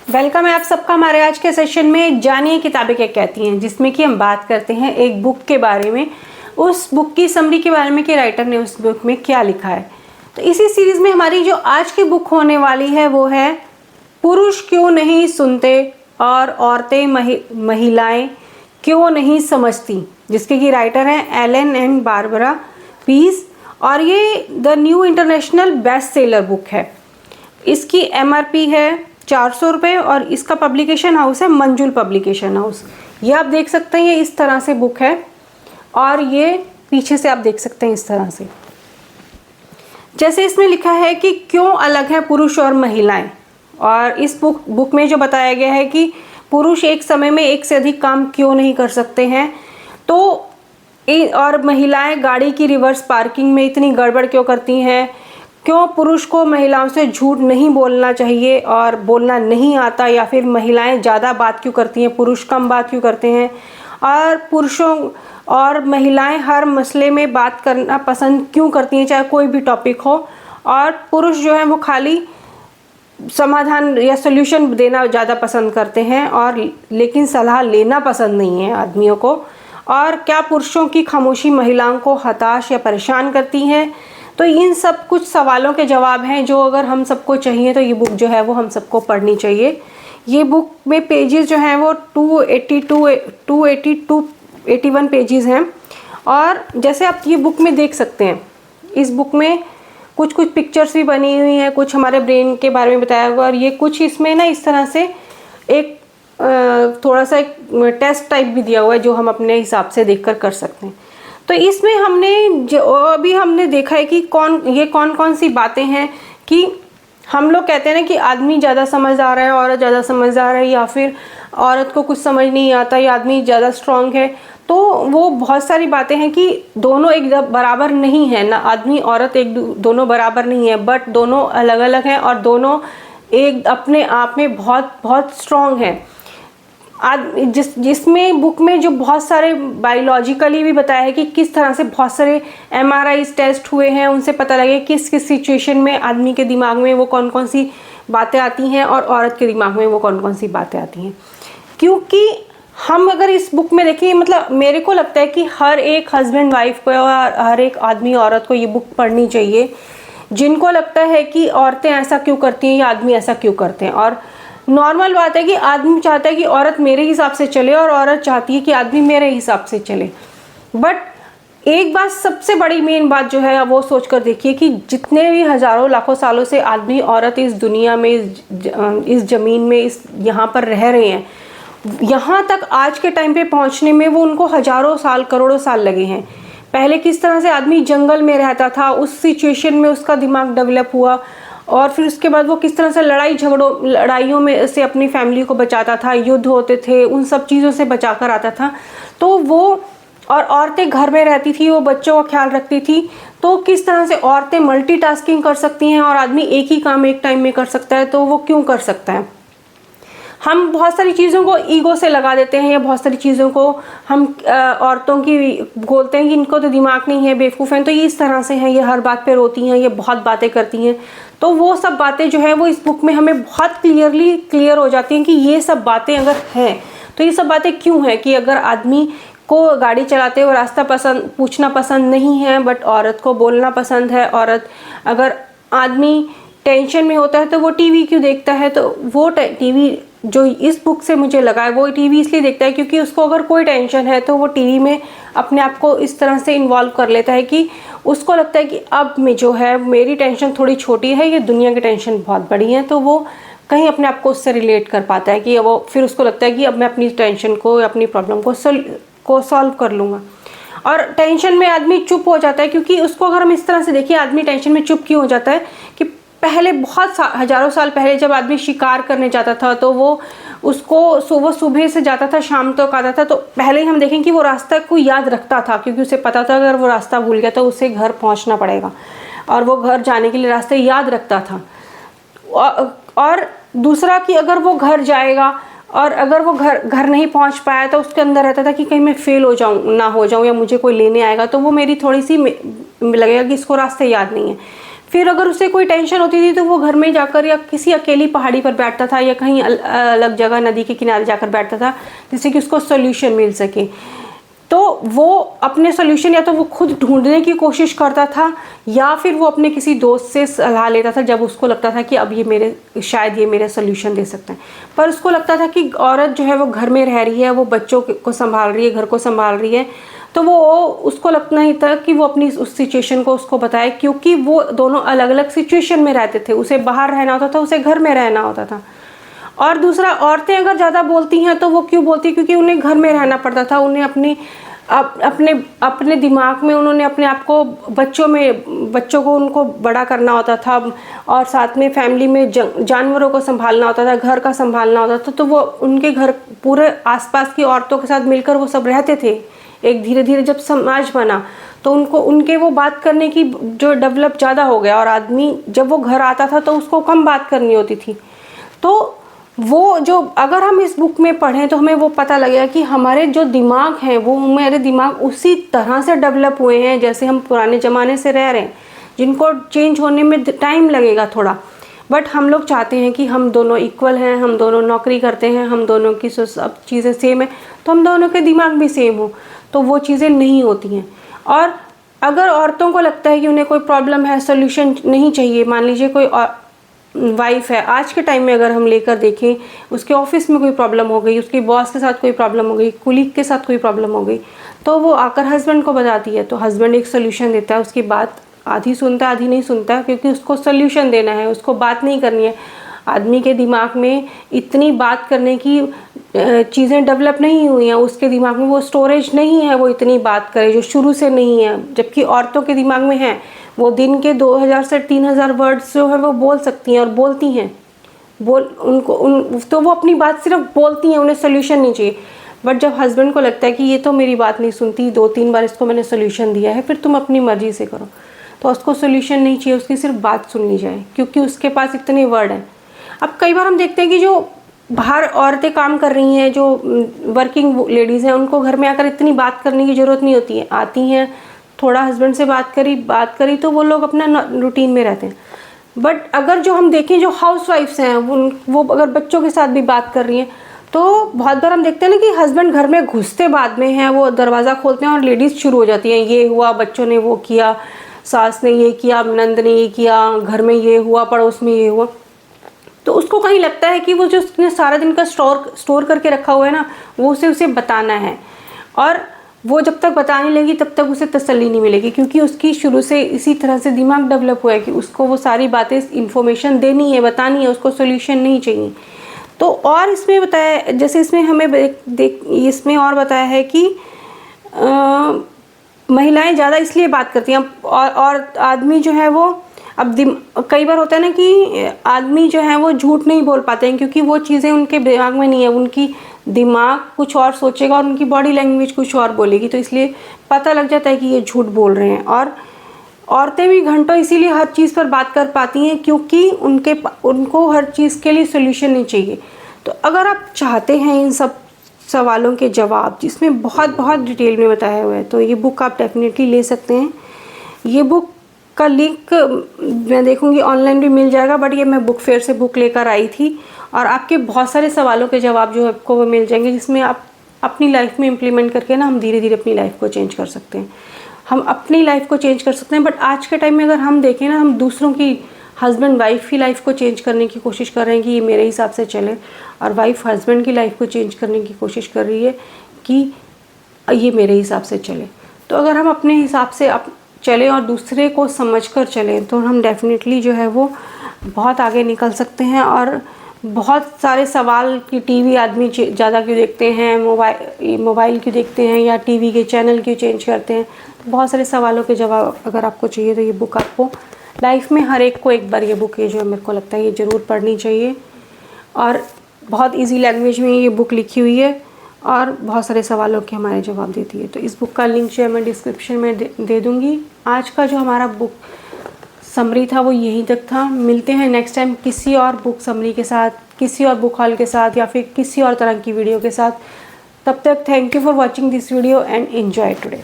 Welcome है आप सबका हमारे आज के सेशन में। जानिए किताबें क्या कहती हैं, जिसमें कि हम बात करते हैं एक बुक के बारे में, उस बुक की समरी के बारे में कि राइटर ने उस बुक में क्या लिखा है। तो इसी सीरीज में हमारी जो आज की बुक होने वाली है वो है पुरुष क्यों नहीं सुनते और औरतें महिलाएं क्यों नहीं समझती, जिसके की राइटर हैं एलन एंड बारबरा पीस, और ये the new international best seller book है। इसकी MRP है 400 रुपये और इसका पब्लिकेशन हाउस है मंजुल पब्लिकेशन हाउस। ये आप देख सकते हैं, ये इस तरह से बुक है और ये पीछे से आप देख सकते हैं इस तरह से। जैसे इसमें लिखा है कि क्यों अलग है पुरुष और महिलाएं, और इस बुक में जो बताया गया है कि पुरुष एक समय में एक से अधिक काम क्यों नहीं कर सकते हैं, तो और महिलाएं गाड़ी की रिवर्स पार्किंग में इतनी गड़बड़ क्यों करती हैं, क्यों पुरुष को महिलाओं से झूठ नहीं बोलना चाहिए और बोलना नहीं आता, या फिर महिलाएं ज़्यादा बात क्यों करती हैं, पुरुष कम बात क्यों करते हैं, और पुरुषों और महिलाएं हर मसले में बात करना पसंद क्यों करती हैं, चाहे कोई भी टॉपिक हो, और पुरुष जो है वो खाली समाधान या सॉल्यूशन देना ज़्यादा पसंद करते हैं और लेकिन सलाह लेना पसंद नहीं है आदमियों को, और क्या पुरुषों की खामोशी महिलाओं को हताश या परेशान करती हैं। तो इन सब कुछ सवालों के जवाब हैं जो अगर हम सबको चाहिए तो ये बुक जो है वो हम सबको पढ़नी चाहिए। ये बुक में पेजेस जो हैं वो 281 पेजेस हैं, और जैसे आप ये बुक में देख सकते हैं, इस बुक में कुछ कुछ पिक्चर्स भी बनी हुई हैं, कुछ हमारे ब्रेन के बारे में बताया हुआ, और ये कुछ इसमें ना इस तरह से एक थोड़ा सा एक टेस्ट टाइप भी दिया हुआ है जो हम अपने हिसाब से देखकर कर सकते हैं। तो इसमें हमने देखा है कि कौन कौन सी बातें हैं कि हम लोग कहते हैं ना कि आदमी ज़्यादा समझदार है, औरत ज़्यादा समझदार है, या फिर औरत को कुछ समझ नहीं आता या आदमी ज़्यादा स्ट्रांग है। तो वो बहुत सारी बातें हैं कि दोनों एक बराबर नहीं है ना, आदमी औरत दोनों बराबर नहीं है, बट दोनों अलग अलग हैं और दोनों एक अपने आप में बहुत बहुत स्ट्रांग हैं। जिसमें बुक में जो बहुत सारे बायोलॉजिकली भी बताया है कि किस तरह से बहुत सारे MRI टेस्ट हुए हैं, उनसे पता लगे किस किस सिचुएशन में आदमी के दिमाग में वो कौन कौन सी बातें आती हैं और औरत के दिमाग में वो कौन कौन सी बातें आती हैं। क्योंकि हम अगर इस बुक में देखें, मतलब मेरे को लगता है कि हर एक हस्बैंड वाइफ को और हर एक आदमी औरत को ये बुक पढ़नी चाहिए, जिनको लगता है कि औरतें ऐसा क्यों करती हैं या आदमी ऐसा क्यों करते हैं। और नॉर्मल बात है कि आदमी चाहता है कि औरत मेरे हिसाब से चले और औरत चाहती है कि आदमी मेरे हिसाब से चले। बट एक बात सबसे बड़ी मेन बात जो है वो सोच कर देखिए कि जितने भी हज़ारों लाखों सालों से आदमी औरत इस दुनिया में इस ज़मीन में यहाँ पर रह रहे हैं, यहाँ तक आज के टाइम पे पहुँचने में वो उनको हज़ारों साल करोड़ों साल लगे हैं। पहले किस तरह से आदमी जंगल में रहता था, उस सिचुएशन में उसका दिमाग डेवलप हुआ, और फिर उसके बाद वो किस तरह से लड़ाइयों में से अपनी फैमिली को बचाता था, युद्ध होते थे, उन सब चीज़ों से बचा कर आता था। तो वो और औरतें घर में रहती थी, वो बच्चों का ख्याल रखती थी। तो किस तरह से औरतें मल्टीटास्किंग कर सकती हैं और आदमी एक ही काम एक टाइम में कर सकता है, तो वो क्यों कर सकता है। हम बहुत सारी चीज़ों को ईगो से लगा देते हैं, या बहुत सारी चीज़ों को हम औरतों की बोलते हैं कि इनको तो दिमाग नहीं है, बेवकूफ़ हैं, तो ये इस तरह से हैं, ये हर बात पे रोती हैं, ये बहुत बातें करती हैं। तो वो सब बातें जो हैं वो इस बुक में हमें बहुत क्लियर हो जाती हैं कि ये सब बातें अगर हैं तो ये सब बातें क्यों हैं। कि अगर आदमी को गाड़ी चलाते हुए रास्ता पूछना पसंद नहीं है, बट औरत को बोलना पसंद है, अगर आदमी टेंशन में होता है तो वो टीवी क्यों देखता है, तो वो टीवी जो इस बुक से मुझे लगा है वो टीवी इसलिए देखता है क्योंकि उसको अगर कोई टेंशन है तो वो टीवी में अपने आप को इस तरह से इन्वॉल्व कर लेता है कि उसको लगता है कि अब मैं जो है मेरी टेंशन थोड़ी छोटी है, ये दुनिया की टेंशन बहुत बड़ी है, तो वो कहीं अपने आप को उससे रिलेट कर पाता है कि वो फिर उसको लगता है कि अब मैं अपनी टेंशन को, अपनी प्रॉब्लम को सॉल्व कर लूँगा। और टेंशन में आदमी चुप हो जाता है, क्योंकि उसको अगर हम इस तरह से देखिए, आदमी टेंशन में चुप क्यों हो जाता है कि पहले बहुत हज़ारों साल पहले जब आदमी शिकार करने जाता था तो वो सुबह से जाता था, शाम तक आता था, तो पहले ही हम देखें कि वो रास्ता को याद रखता था, क्योंकि उसे पता था अगर वो रास्ता भूल गया तो उसे घर पहुंचना पड़ेगा, और वो घर जाने के लिए रास्ते याद रखता था। और दूसरा कि अगर वो घर जाएगा और अगर वो घर नहीं पहुंच पाया तो उसके अंदर रहता था कि कहीं मैं फेल हो जाऊं या मुझे कोई लेने आएगा तो वो मेरी थोड़ी सी लगेगा कि इसको रास्ते याद नहीं है। फिर अगर उसे कोई टेंशन होती थी तो वो घर में जाकर या किसी अकेली पहाड़ी पर बैठता था या कहीं अलग जगह नदी के किनारे जाकर बैठता था, जिससे कि उसको सोल्यूशन मिल सके। तो वो अपने सोल्यूशन या तो वो खुद ढूंढने की कोशिश करता था या फिर वो अपने किसी दोस्त से सलाह लेता था जब उसको लगता था कि अब ये शायद ये मेरे सोल्यूशन दे सकते हैं। पर उसको लगता था कि औरत जो है वो घर में रह रही है, वो बच्चों को संभाल रही है, घर को संभाल रही है, तो वो उसको लगता ही था कि वो अपनी उस सिचुएशन को उसको बताए, क्योंकि वो दोनों अलग अलग सिचुएशन में रहते थे। उसे बाहर रहना होता था, उसे घर में रहना होता था। और दूसरा, औरतें अगर ज़्यादा बोलती हैं तो वो क्यों बोलती, क्योंकि उन्हें घर में रहना पड़ता था। उन्हें अपने दिमाग में उन्होंने अपने आप को बच्चों को उनको बड़ा करना होता था, और साथ में फैमिली में जानवरों को संभालना होता था, घर का संभालना होता था। तो वो उनके घर पूरे आसपास की औरतों के साथ मिलकर वो सब रहते थे। एक धीरे धीरे जब समाज बना तो उनके वो बात करने की जो डेवलप ज़्यादा हो गया, और आदमी जब वो घर आता था तो उसको कम बात करनी होती थी। तो वो जो अगर हम इस बुक में पढ़ें तो हमें वो पता लगेगा कि हमारे जो दिमाग हैं वो हमारे दिमाग उसी तरह से डेवलप हुए हैं जैसे हम पुराने ज़माने से रह रहे हैं, जिनको चेंज होने में टाइम लगेगा थोड़ा। बट हम लोग चाहते हैं कि हम दोनों इक्वल हैं, हम दोनों नौकरी करते हैं, हम दोनों की सब चीज़ें सेम है, तो हम दोनों के दिमाग भी सेम हो। तो वो चीज़ें नहीं होती हैं। और अगर औरतों को लगता है कि उन्हें कोई प्रॉब्लम है, सोल्यूशन नहीं चाहिए, मान लीजिए कोई वाइफ है, आज के टाइम में अगर हम लेकर देखें, उसके ऑफिस में कोई प्रॉब्लम हो गई, उसके बॉस के साथ कोई प्रॉब्लम हो गई, कुलीग के साथ कोई प्रॉब्लम हो गई, तो वो आकर हस्बैंड को बताती है। तो हस्बैंड एक सोल्यूशन देता है, उसकी बात आधी सुनता है आधी नहीं सुनता, क्योंकि उसको सोल्यूशन देना है, उसको बात नहीं करनी है। आदमी के दिमाग में इतनी बात करने की चीज़ें डेवलप नहीं हुई हैं, उसके दिमाग में वो स्टोरेज नहीं है, वो इतनी बात करे जो शुरू से नहीं है। जबकि औरतों के दिमाग में है, वो दिन के 2000 से 3000 वर्ड्स जो है वो बोल सकती हैं और बोलती हैं। तो वो अपनी बात सिर्फ बोलती हैं, उन्हें सोल्यूशन नहीं चाहिए। बट जब हस्बैंड को लगता है कि ये तो मेरी बात नहीं सुनती, 2-3 बार इसको मैंने सोल्यूशन दिया है, फिर तुम अपनी मर्जी से करो, तो उसको सोल्यूशन नहीं चाहिए, उसकी सिर्फ बात सुन ली जाए, क्योंकि उसके पास इतने वर्ड हैं। अब कई बार हम देखते हैं कि जो बाहर औरतें काम कर रही हैं, जो वर्किंग लेडीज़ हैं, उनको घर में आकर इतनी बात करने की ज़रूरत नहीं होती है। आती हैं, थोड़ा हस्बैंड से बात करी तो वो लोग अपना रूटीन में रहते हैं। बट अगर जो हम देखें, जो हाउस वाइफ्स हैं, वो अगर बच्चों के साथ भी बात कर रही हैं, तो बहुत बार हम देखते हैं ना कि हस्बैंड घर में घुसते बाद में हैं, वो दरवाज़ा खोलते हैं और लेडीज़ शुरू हो जाती हैं, ये हुआ, बच्चों ने वो किया, सास ने ये किया, नंद ने ये किया, घर में ये हुआ, पड़ोस में ये हुआ। तो उसको कहीं लगता है कि वो जो उसने सारा दिन का स्टोर करके रखा हुआ है ना, वो उसे बताना है। और वो जब तक बताने लगी तब तक उसे तसल्ली नहीं मिलेगी, क्योंकि उसकी शुरू से इसी तरह से दिमाग डेवलप हुआ है कि उसको वो सारी बातें, इन्फॉर्मेशन देनी है, बतानी है, उसको सोल्यूशन नहीं चाहिए। तो और इसमें बताया, जैसे इसमें हमें इसमें और बताया है कि महिलाएं ज़्यादा इसलिए बात करती हैं, और आदमी जो है वो अब कई बार होता है ना कि आदमी जो है वो झूठ नहीं बोल पाते हैं, क्योंकि वो चीज़ें उनके दिमाग में नहीं है, उनकी दिमाग कुछ और सोचेगा और उनकी बॉडी लैंग्वेज कुछ और बोलेगी, तो इसलिए पता लग जाता है कि ये झूठ बोल रहे हैं। और औरतें भी घंटों इसीलिए हर चीज़ पर बात कर पाती हैं, क्योंकि उनको हर चीज़ के लिए सोल्यूशन नहीं चाहिए। तो अगर आप चाहते हैं इन सब सवालों के जवाब, जिसमें बहुत बहुत डिटेल में बताया हुआ है, तो ये बुक आप डेफिनेटली ले सकते हैं। ये बुक का लिंक मैं देखूंगी ऑनलाइन भी मिल जाएगा, बट ये मैं बुक फेयर से बुक लेकर आई थी, और आपके बहुत सारे सवालों के जवाब जो आपको वो मिल जाएंगे, जिसमें आप अपनी लाइफ में इम्प्लीमेंट करके ना हम धीरे धीरे अपनी लाइफ को चेंज कर सकते हैं। हम अपनी लाइफ को चेंज कर सकते हैं। बट आज के टाइम में अगर हम देखें ना, हम दूसरों की, हस्बैंड वाइफ की लाइफ को चेंज करने की कोशिश कर रहे हैं कि ये मेरे हिसाब से चले, और वाइफ हस्बैंड की लाइफ को चेंज करने की कोशिश कर रही है कि ये मेरे हिसाब से चले। तो अगर हम अपने हिसाब से चलें और दूसरे को समझकर चलें, तो हम डेफिनेटली जो है वो बहुत आगे निकल सकते हैं। और बहुत सारे सवाल कि टीवी आदमी ज़्यादा क्यों देखते हैं, मोबाइल क्यों देखते हैं, या टीवी के चैनल क्यों चेंज करते हैं, तो बहुत सारे सवालों के जवाब अगर आपको चाहिए तो ये बुक आपको लाइफ में हर एक को एक बार ये बुक, ये जो मेरे को लगता है ये ज़रूर पढ़नी चाहिए। और बहुत इजी लैंग्वेज में ये बुक लिखी हुई है और बहुत सारे सवालों के हमारे जवाब देती है। तो इस बुक का लिंक जो है मैं डिस्क्रिप्शन में दे दूँगी। आज का जो हमारा बुक समरी था वो यहीं तक था। मिलते हैं नेक्स्ट टाइम किसी और बुक समरी के साथ, किसी और बुक हॉल के साथ, या फिर किसी और तरह की वीडियो के साथ। तब तक thank you for watching this video and enjoy today.